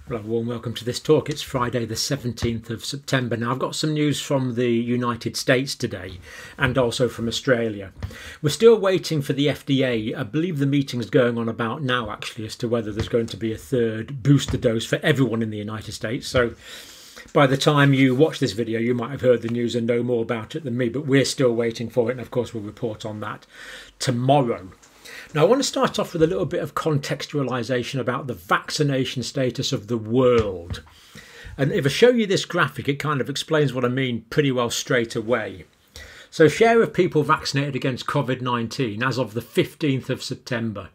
Hello, warm welcome to this talk. It's Friday the 17th of September. Now I've got some news from the United States today and also from Australia. We're still waiting for the FDA. I believe the meeting's going on about now actually as to whether there's going to be a third booster dose for everyone in the United States. So by the time you watch this video you might have heard the news and know more about it than me, but we're still waiting for it, and of course we'll report on that tomorrow. Now, I want to start off with a little bit of contextualization about the vaccination status of the world. And if I show you this graphic, it kind of explains what I mean pretty well straight away. So share of people vaccinated against COVID-19 as of the 15th of September.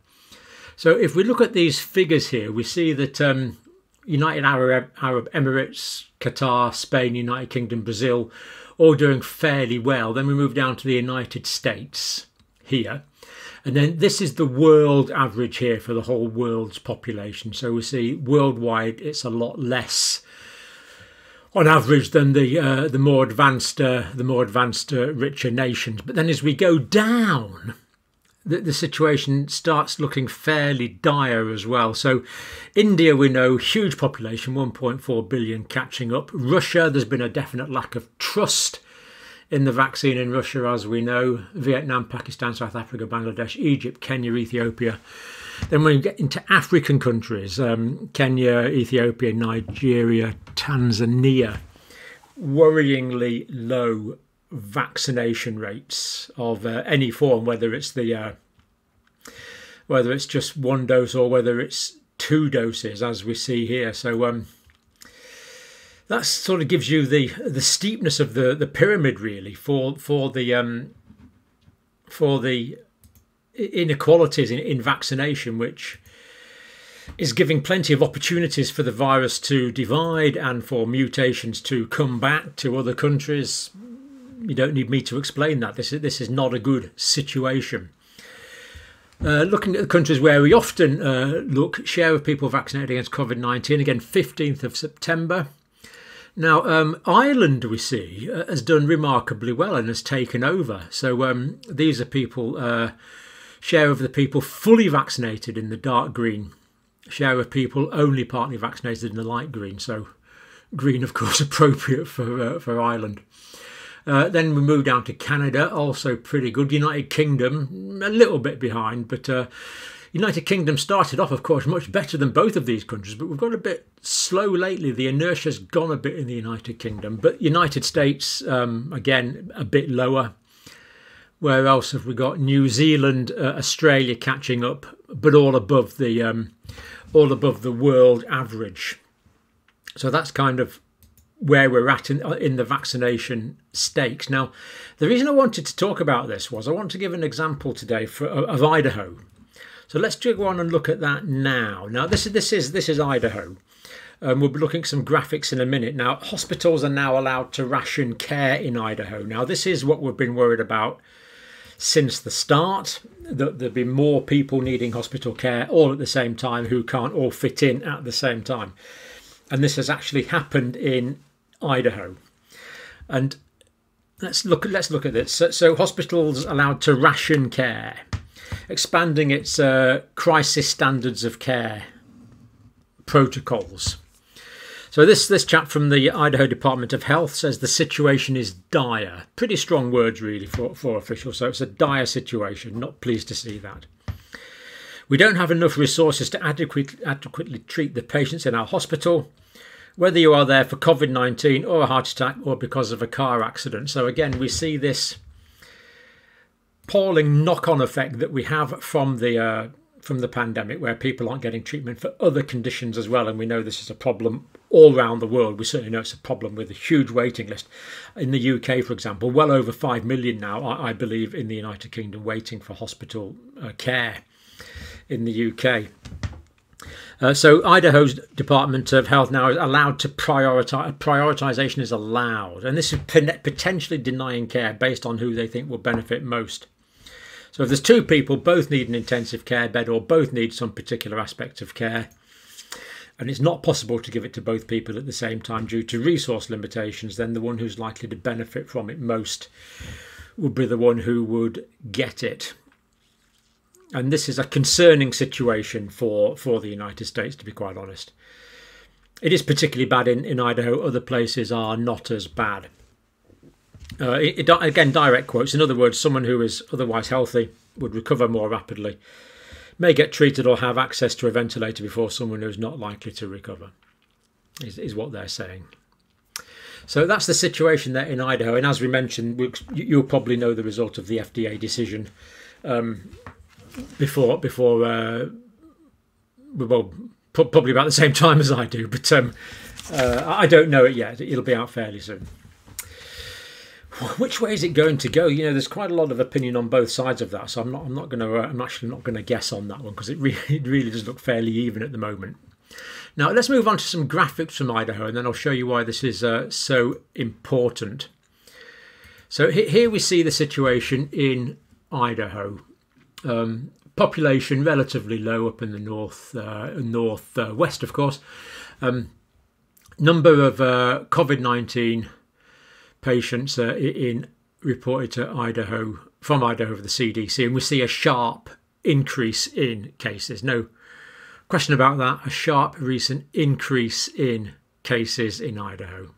So if we look at these figures here, we see that United Arab Emirates, Qatar, Spain, United Kingdom, Brazil, all doing fairly well. Then we move down to the United States here. And then this is the world average here for the whole world's population. So we see worldwide it's a lot less on average than the more advanced, richer nations. But then as we go down, the situation starts looking fairly dire as well. So India, we know, huge population, 1.4 billion catching up. Russia, there's been a definite lack of trust in the vaccine in Russia, as we know. Vietnam, Pakistan, South Africa, Bangladesh, Egypt, Kenya, Ethiopia. Then when you get into African countries, Kenya, Ethiopia, Nigeria, Tanzania, worryingly low vaccination rates of any form, whether it's just one dose or whether it's two doses, as we see here. So that sort of gives you the steepness of the pyramid, really, for the inequalities in vaccination, which is giving plenty of opportunities for the virus to divide and for mutations to come back to other countries. You don't need me to explain that. This is not a good situation. Looking at the countries where we often look, share of people vaccinated against COVID-19, again 15th of September. Now, Ireland, we see, has done remarkably well and has taken over. So these are people, share of the people fully vaccinated in the dark green, share of people only partly vaccinated in the light green. So green, of course, appropriate for Ireland. Then we move down to Canada, also pretty good. United Kingdom, a little bit behind, but United Kingdom started off, of course, much better than both of these countries, but we've got a bit slow lately. The inertia's gone a bit in the United Kingdom, but United States, again, a bit lower. Where else have we got? New Zealand, Australia catching up, but all above the world average. So that's kind of where we're at in the vaccination stakes. Now, the reason I wanted to talk about this was I want to give an example today of Idaho. So let's go on and look at that now. Now this is Idaho. We'll be looking at some graphics in a minute. Now, hospitals are now allowed to ration care in Idaho. Now, this is what we've been worried about since the start, that there'll be more people needing hospital care all at the same time who can't all fit in at the same time. And this has actually happened in Idaho. And let's look at this. So hospitals allowed to ration care, expanding its crisis standards of care protocols. So this chap from the Idaho Department of Health says the situation is dire. Pretty strong words, really, for officials. So it's a dire situation. Not pleased to see that. We don't have enough resources to adequately treat the patients in our hospital, whether you are there for COVID-19 or a heart attack or because of a car accident. So again, we see this appalling knock-on effect that we have from the pandemic, where people aren't getting treatment for other conditions as well. And we know this is a problem all around the world. We certainly know it's a problem with a huge waiting list. In the UK, for example, well over 5 million now, I believe, in the United Kingdom waiting for hospital care in the UK. So Idaho's Department of Health now is allowed to prioritization is allowed. And this is potentially denying care based on who they think will benefit most. So if there's two people, both need an intensive care bed or both need some particular aspect of care, and it's not possible to give it to both people at the same time due to resource limitations, then the one who's likely to benefit from it most would be the one who would get it. And this is a concerning situation for the United States, to be quite honest. It is particularly bad in Idaho. Other places are not as bad. Again, direct quotes. In other words, someone who is otherwise healthy would recover more rapidly, may get treated or have access to a ventilator before someone who's not likely to recover, is what they're saying. So that's the situation there in Idaho. And as we mentioned, you'll probably know the result of the FDA decision before well, probably about the same time as I do, but I don't know it yet. It'll be out fairly soon. Which way is it going to go? You know, there's quite a lot of opinion on both sides of that, so I'm actually not going to guess on that one, because it really does look fairly even at the moment. Now let's move on to some graphics from Idaho, and then I'll show you why this is so important. So here we see the situation in Idaho. Population relatively low up in the northwest, of course. Number of COVID-19 patients reported to Idaho from Idaho for the CDC, and we see a sharp increase in cases. No question about that. A sharp recent increase in cases in Idaho.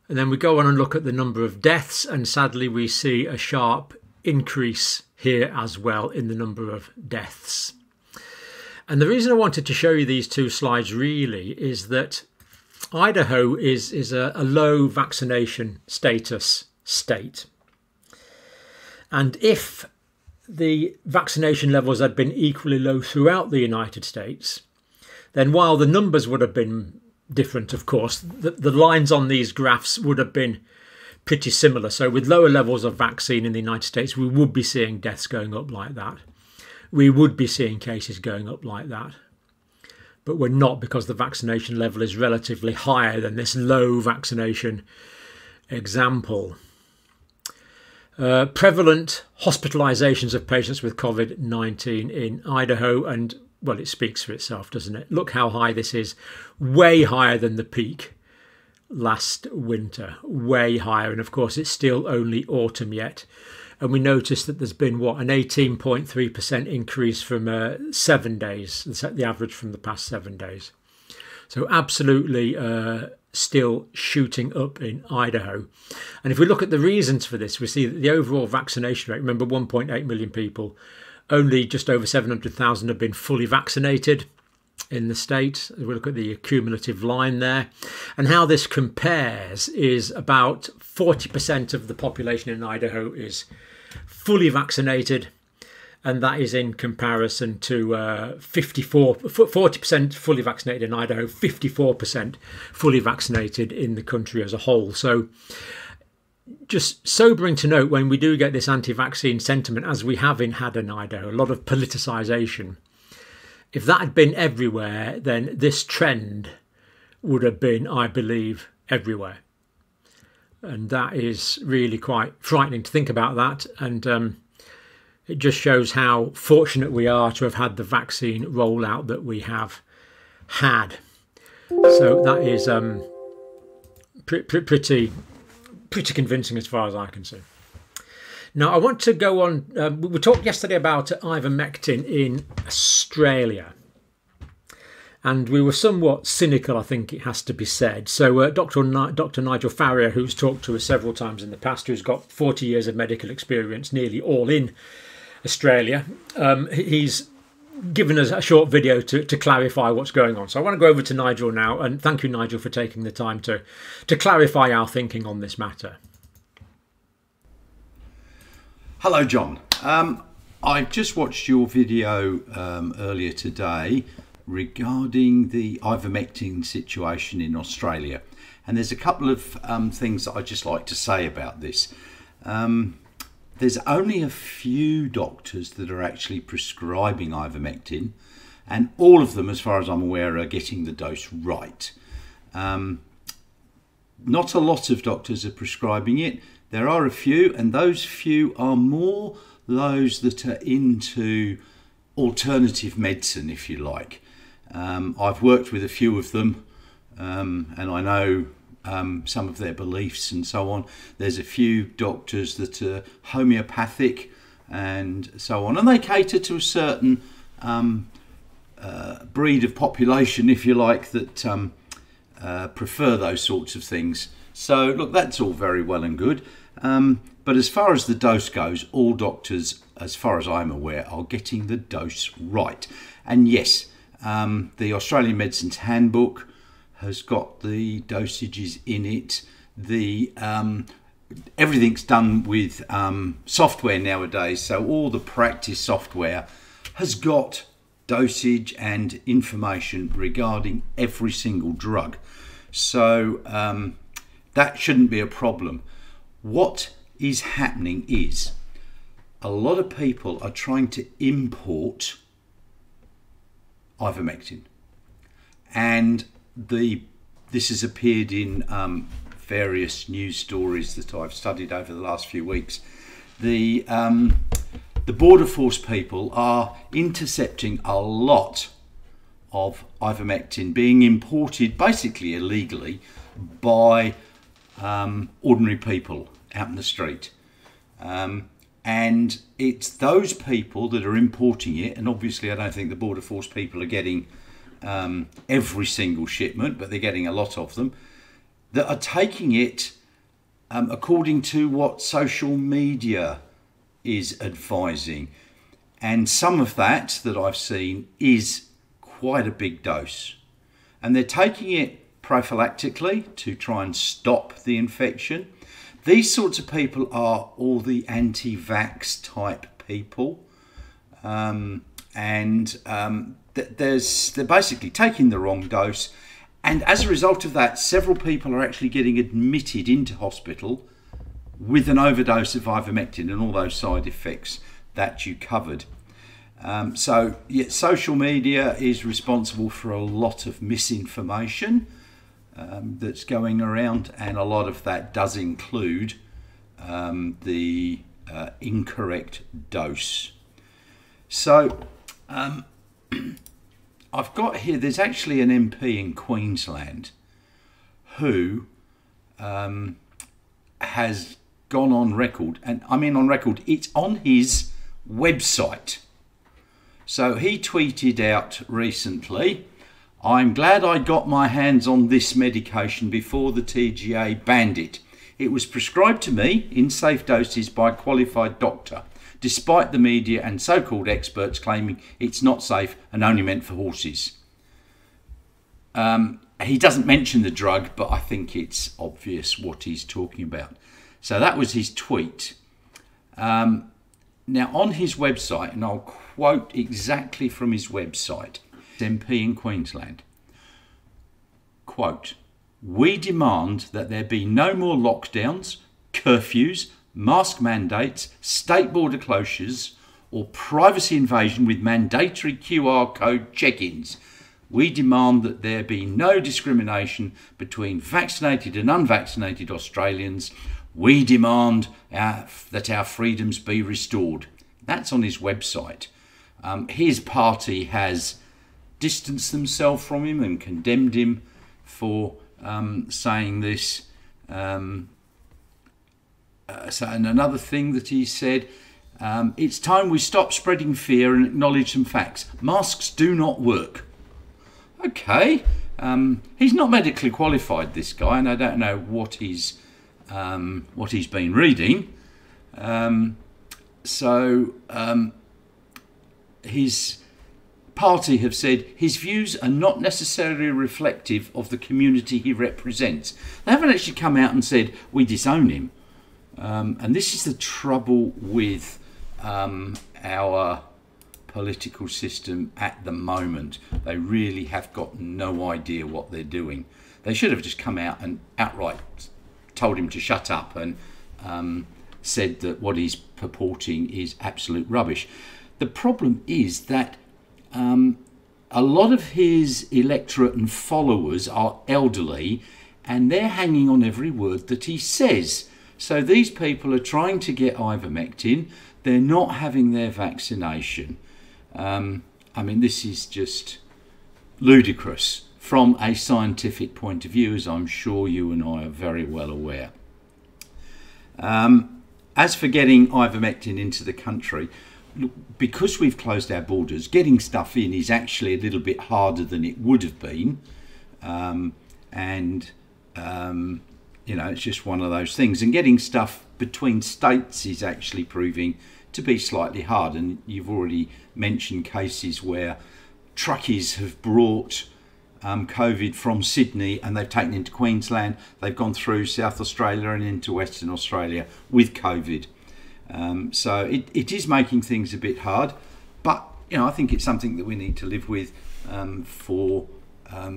And then we go on and look at the number of deaths, and sadly we see a sharp increase here as well in the number of deaths. And the reason I wanted to show you these two slides really is that Idaho is a low vaccination status state. And if the vaccination levels had been equally low throughout the United States, then while the numbers would have been different, of course, the lines on these graphs would have been pretty similar. So with lower levels of vaccine in the United States, we would be seeing deaths going up like that. We would be seeing cases going up like that. But we're not, because the vaccination level is relatively higher than this low vaccination example. Prevalent hospitalizations of patients with COVID-19 in Idaho, and well, it speaks for itself, doesn't it? Look how high this is, way higher than the peak last winter, way higher. And of course, it's still only autumn yet. And we notice that there's been, an 18.3% increase from 7 days, the average from the past 7 days. So absolutely still shooting up in Idaho. And if we look at the reasons for this, we see that the overall vaccination rate, remember 1.8 million people, only just over 700,000 have been fully vaccinated in the state. We look at the cumulative line there. And how this compares is about 40% of the population in Idaho is fully vaccinated, and that is in comparison to 40% fully vaccinated in Idaho, 54% fully vaccinated in the country as a whole. So just sobering to note when we do get this anti-vaccine sentiment, as we have had in Idaho, a lot of politicisation. If that had been everywhere, then this trend would have been, I believe, everywhere. And that is really quite frightening to think about that. And it just shows how fortunate we are to have had the vaccine rollout that we have had. So that is pretty convincing as far as I can see. Now, I want to go on. We talked yesterday about ivermectin in Australia. And we were somewhat cynical, I think it has to be said. So Dr. Nigel Farrier, who's talked to us several times in the past, who's got 40 years of medical experience, nearly all in Australia, he's given us a short video to clarify what's going on. So I want to go over to Nigel now, and thank you, Nigel, for taking the time to clarify our thinking on this matter. Hello, John. I just watched your video earlier today regarding the ivermectin situation in Australia, and there's a couple of things that I'd just like to say about this. There's only a few doctors that are actually prescribing ivermectin, and all of them, as far as I'm aware, are getting the dose right. Not a lot of doctors are prescribing it. There are a few, and those few are more those that are into alternative medicine, if you like. I've worked with a few of them, and I know some of their beliefs and so on. There's a few doctors that are homeopathic and so on, and they cater to a certain breed of population, if you like, that prefer those sorts of things. So look, that's all very well and good. But as far as the dose goes, all doctors, as far as I'm aware, are getting the dose right. And yes, the Australian Medicines Handbook has got the dosages in it. Everything's done with software nowadays, so all the practice software has got dosage and information regarding every single drug. So that shouldn't be a problem. What is happening is a lot of people are trying to import ivermectin, and this has appeared in various news stories that I've studied over the last few weeks. The border force people are intercepting a lot of ivermectin being imported basically illegally by ordinary people out in the street. And it's those people that are importing it, and obviously I don't think the border force people are getting every single shipment, but they're getting a lot of them, that are taking it according to what social media is advising. And some of that I've seen is quite a big dose. And they're taking it prophylactically to try and stop the infection. These sorts of people are all the anti-vax type people. They're basically taking the wrong dose. And as a result of that, several people are actually getting admitted into hospital with an overdose of ivermectin and all those side effects that you covered. So yeah, social media is responsible for a lot of misinformation that's going around, and a lot of that does include the incorrect dose. So I've got here, there's actually an MP in Queensland who has gone on record, and I mean on record, it's on his website. So he tweeted out recently, "I'm glad I got my hands on this medication before the TGA banned it. It was prescribed to me in safe doses by a qualified doctor, despite the media and so-called experts claiming it's not safe and only meant for horses." He doesn't mention the drug, but I think it's obvious what he's talking about. So that was his tweet. Now on his website, and I'll quote exactly from his website, MP in Queensland, quote, "We demand that there be no more lockdowns, curfews, mask mandates, state border closures, or privacy invasion with mandatory QR code check-ins. We demand that there be no discrimination between vaccinated and unvaccinated Australians. We demand that our freedoms be restored." That's on his website. His party has distanced themselves from him and condemned him for saying this. And another thing that he said, "It's time we stop spreading fear and acknowledge some facts. Masks do not work." Okay, he's not medically qualified, this guy, and I don't know what he's been reading. His party have said his views are not necessarily reflective of the community he represents. They haven't actually come out and said we disown him. And this is the trouble with our political system at the moment. They really have got no idea what they're doing. They should have just come out and outright told him to shut up and said that what he's purporting is absolute rubbish. The problem is that a lot of his electorate and followers are elderly, and they're hanging on every word that he says. So these people are trying to get ivermectin. They're not having their vaccination. I mean, this is just ludicrous from a scientific point of view, as I'm sure you and I are very well aware. As for getting ivermectin into the country, look, because we've closed our borders, getting stuff in is actually a little bit harder than it would have been. You know, it's just one of those things. And getting stuff between states is actually proving to be slightly hard. And you've already mentioned cases where truckies have brought COVID from Sydney and they've taken it into Queensland. They've gone through South Australia and into Western Australia with COVID. So it is making things a bit hard. But, you know, I think it's something that we need to live with for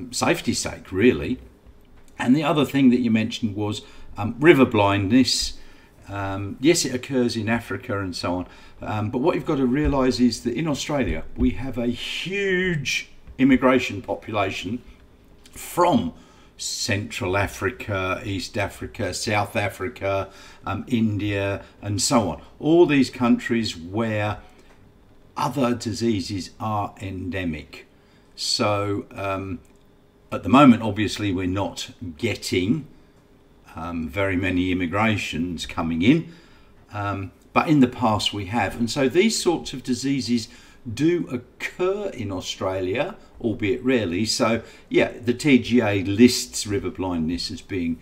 safety's sake, really. And the other thing that you mentioned was river blindness. Yes, it occurs in Africa and so on. But what you've got to realise is that in Australia, we have a huge immigration population from Central Africa, East Africa, South Africa, India, and so on. All these countries where other diseases are endemic. So at the moment, obviously, we're not getting very many immigrations coming in, but in the past we have. And so these sorts of diseases do occur in Australia, albeit rarely. So yeah, the TGA lists river blindness as being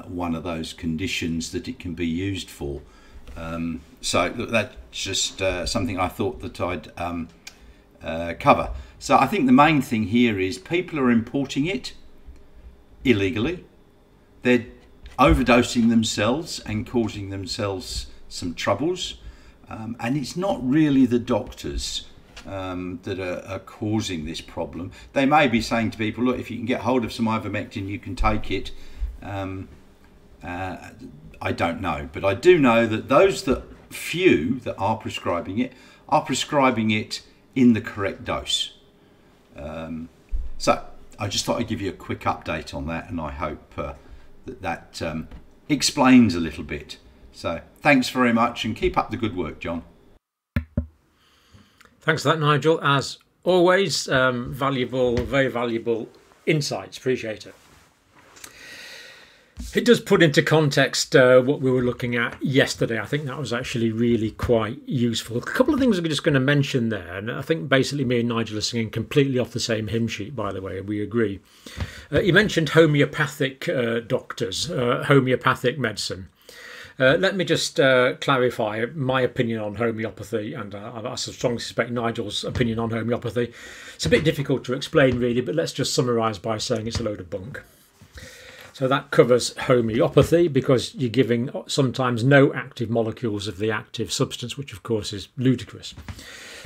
one of those conditions that it can be used for. So that's just something I thought that I'd cover. So I think the main thing here is people are importing it illegally. They're overdosing themselves and causing themselves some troubles. And it's not really the doctors that are causing this problem. They may be saying to people, look, if you can get hold of some ivermectin, you can take it. I don't know. But I do know that those few that are prescribing it in the correct dose. So I just thought I'd give you a quick update on that, and I hope that explains a little bit. So thanks very much, and keep up the good work, John. Thanks for that, Nigel. As always, valuable, very valuable insights. Appreciate it. It does put into context what we were looking at yesterday. I think that was actually really quite useful. A couple of things we're just going to mention there, and I think basically me and Nigel are singing completely off the same hymn sheet, by the way, and we agree. You mentioned homeopathic doctors, homeopathic medicine. Let me just clarify my opinion on homeopathy, and I strongly suspect Nigel's opinion on homeopathy. It's a bit difficult to explain, really, but let's just summarise by saying it's a load of bunk. So that covers homeopathy, because you're giving sometimes no active molecules of the active substance, which of course is ludicrous.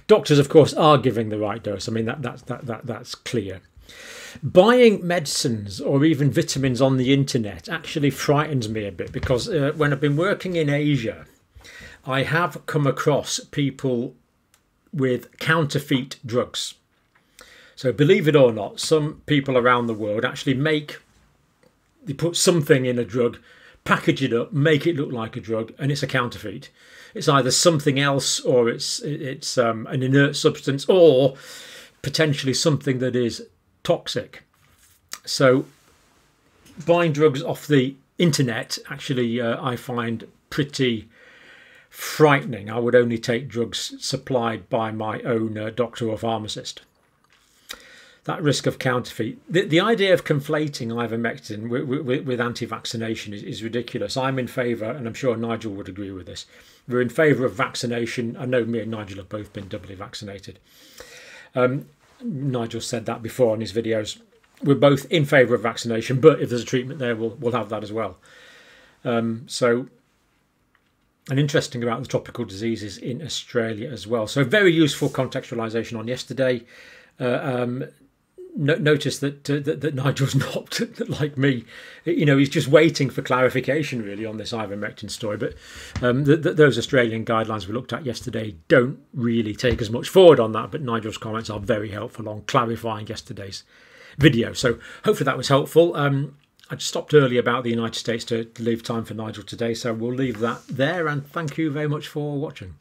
Doctors, of course, are giving the right dose. I mean, that's clear. Buying medicines or even vitamins on the internet actually frightens me a bit, because when I've been working in Asia, I have come across people with counterfeit drugs. So believe it or not, some people around the world actually they put something in a drug, package it up, make it look like a drug, and it's a counterfeit. It's either something else, or it's an inert substance, or potentially something that is toxic. So buying drugs off the internet actually I find pretty frightening. I would only take drugs supplied by my own doctor or pharmacist. That risk of counterfeit. The idea of conflating ivermectin with anti-vaccination is ridiculous. I'm in favour, and I'm sure Nigel would agree with this. We're in favour of vaccination. I know me and Nigel have both been doubly vaccinated. Nigel said that before in his videos. We're both in favour of vaccination, but if there's a treatment there, we'll have that as well. So, and interesting about the tropical diseases in Australia as well. So very useful contextualisation on yesterday. Notice that Nigel's not like me. You know, he's just waiting for clarification really on this ivermectin story. But those Australian guidelines we looked at yesterday don't really take as much forward on that. But Nigel's comments are very helpful on clarifying yesterday's video. So hopefully that was helpful. I just stopped early about the United States to leave time for Nigel today. So we'll leave that there. And thank you very much for watching.